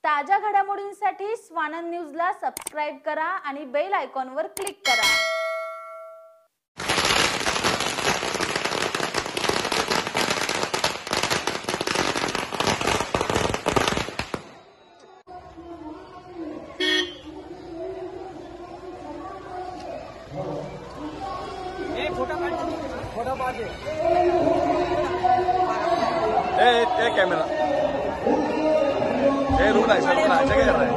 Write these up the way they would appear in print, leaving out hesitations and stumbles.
ताज्या घडामोडींसाठी स्वानंद न्यूजला सबस्क्राइब करा आणि बेल आयकॉनवर क्लिक करा। फोटो पाजे ए कैमरा ए रुकना है सर, रुकना जगह कर रहा है।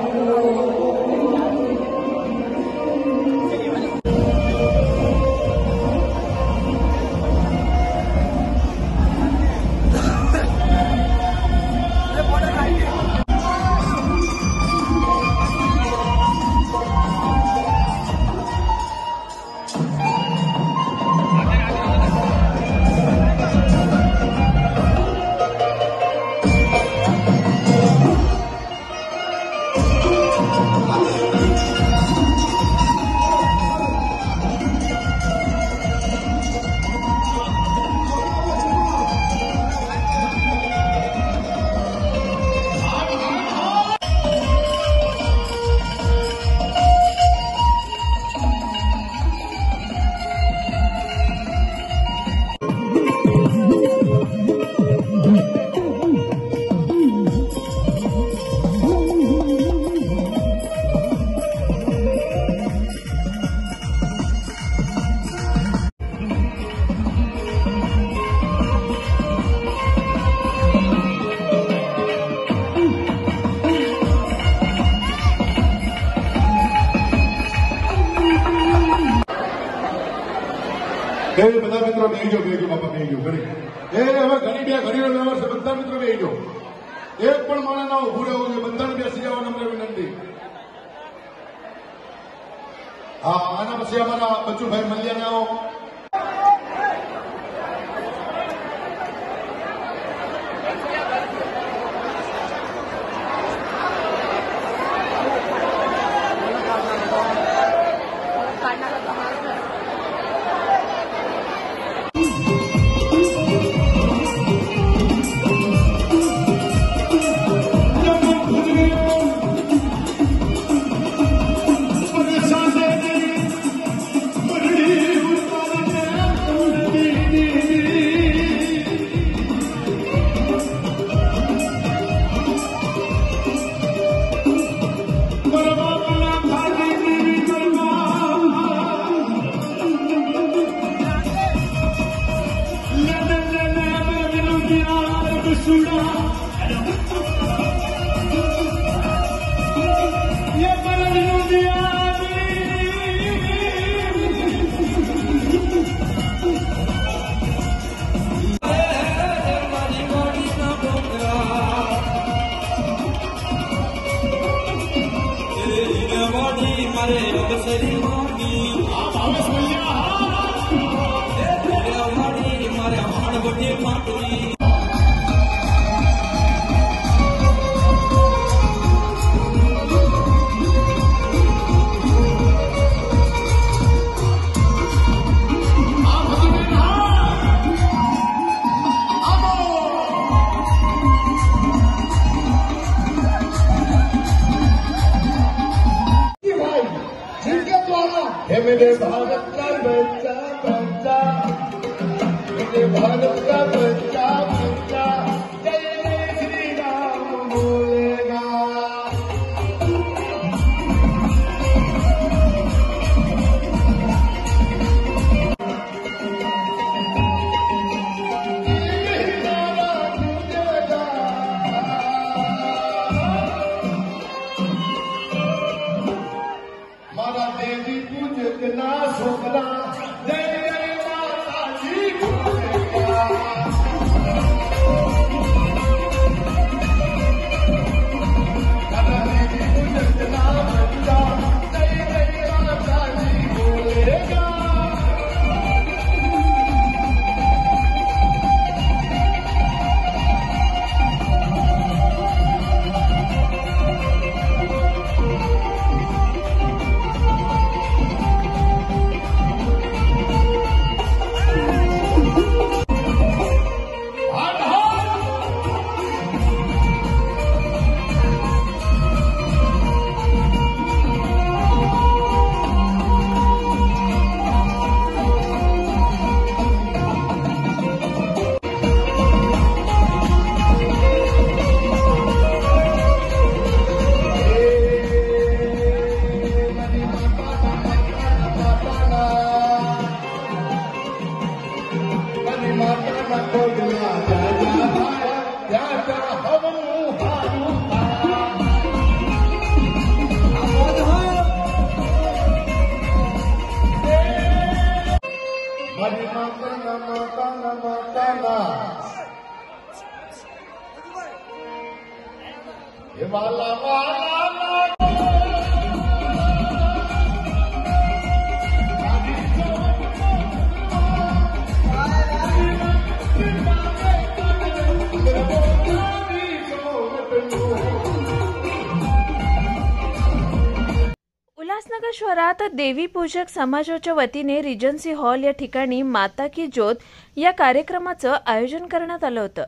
બધા મિત્રો બેહી જાઓ બાપા બેહી જાઓ ઘડી હવે ઘણી બે ઘડીનો વ્યવહાર છે બધા મિત્રો બેહી જાઓ એક પણ માણસ ના ઉભું રહેવું જોઈએ બધાને બેસી જવા નમ્ર વિનંતી હા આના પછી અમારા બચુભાઈ મલ્યાના मेरे भारत का बच्चा बच्चा मेरे भारत का बच्चा बच्चा जय जय श्री राम बोलेगा मारा देवी पूजक ना सोना हे वाला वाला उल्हासनगर शहरात देवी पूजक समाजाच्या वतीने रिजन्सी हॉल या ठिकाणी माता की ज्योत या कार्यक्रमाचं आयोजन करण्यात आलं होतं।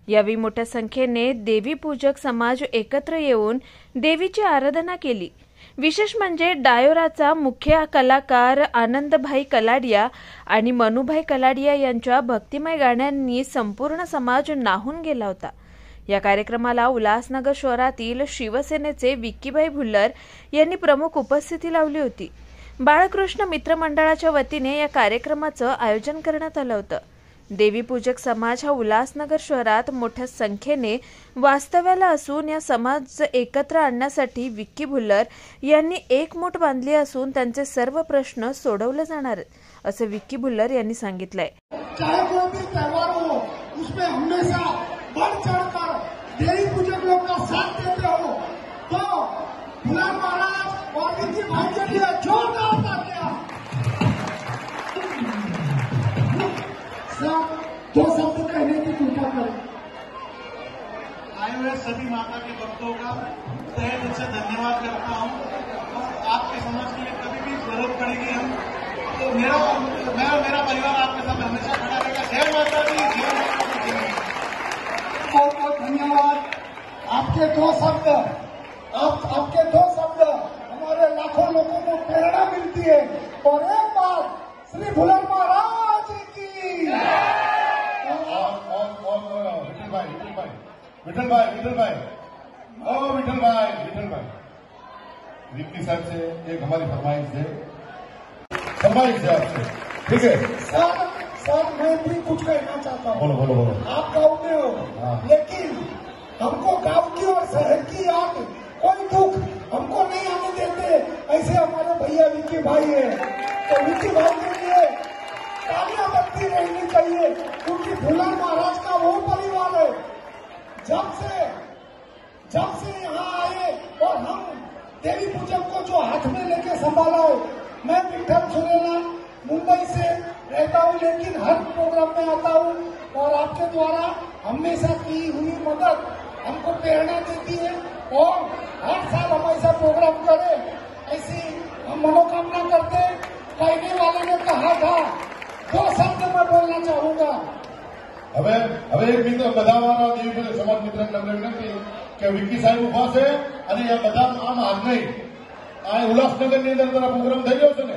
यावेळी मोठ्या संख्येने देवी पूजक समाज एकत्र येऊन देवीची आराधना केली। विशेष म्हणजे डायोराचा मुख्य कलाकार आनंदभाई कलाडिया आणि मनुभाई कलाडिया यांच्या भक्तिमय गाण्यांनी संपूर्ण समाज न्हाऊन गेला होता। या कार्यक्रमाला उल्हासनगर शहरातील शिवसेनेचे विक्कीभाई भुल्लर यांनी प्रमुख उपस्थिती लावली होती। बाळकृष्ण मित्र मंडळाच्या वतीने या कार्यक्रमाचं आयोजन करण्यात आलं होतं। देवी पूजक समाज हा उल्हासनगर शहरात मोठ्या संख्येने वास्तव्याला असून या समाज एकत्र आणण्यासाठी विक्की भुल्लर यांनी एकमोट बांधली असून त्यांचे सर्व प्रश्न सोडवले जाणार असं विक्की भुल्लर यांनी सांगितलंय। चाहे कोई भी त्योहार हो, उसमें हमेशा बढ़ चढ़कर देवी पूजक लोग का साथ देते हो, तो भुल्लर महाराज और विक्की भाई के लिए जोरदार तालियां। सब दो शब्द कहने की कृपा करें। आए हुए सभी माता के भक्तों का तहे दिल से धन्यवाद करता हूं और आपके समाज के लिए कभी भी जरूरत पड़ेगी हम तो मैं और मेरा परिवार आपके साथ हमेशा खड़ा रहेगा। जय माता दी, जय माता दी, जय। बहुत बहुत धन्यवाद। आपके दो शब्द हमारे लाखों लोगों को प्रेरणा मिलती है। और एक बात श्री भुल्लर महाराज की विठल भाई विक्की साहब से एक हमारी फरमाइश है आपसे, ठीक है? सर मैं भी कुछ कहना चाहता हूँ। बोलो। आप गाँव में हो, लेकिन हमको गाँव की और शहर की याद, कोई दुख हमको नहीं आने देते। ऐसे हमारे भैया विक्की भाई है, तो विक्की भाई के लिए तालियां बजती रहनी चाहिए, क्योंकि भुल्लर महाराज का वो परिवार है जब से यहाँ आए और हम देवी पूजन को जो हाथ में लेके संभाला है। मैं विठल सुरेला मुंबई से रहता हूँ, लेकिन हर प्रोग्राम में आता हूँ और आपके द्वारा हमेशा की हुई मदद हमको प्रेरणा देती है और हर साल हम ऐसा प्रोग्राम करें, ऐसी हम मनोकामना करते हैं। कहने वाले ने कहा था, दो शब्द मैं बोलना चाहूंगा। હવે એક મિત્ર બધા મારા દેવી પૂજક સમાજ મિત્રને તમને વિનંતી કે વિક્કી સાહેબ ઉભા છે અને આ બધા આમ હાથ નહીં આ ઉલ્લાસનગરની અંદર તારા પ્રોગ્રામ થઈ ગયો છે ને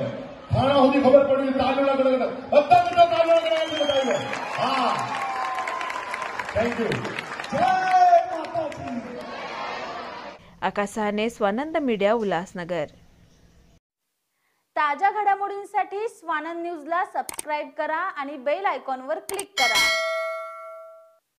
થાણા સુધી ખબર પડી તાલીઓના ગણગણ બધા મિત્રો તાલીઓના ગણગણ બતાવ્યો। હા, થેન્ક યુ। जय माता दी। आकाश साहने, स्वानंद मीडिया, उल्हासनगर। ताज्या घडामोडींसाठी स्वानंद न्यूजला सबस्क्राईब करा आणि बेल आयकॉनवर क्लिक करा।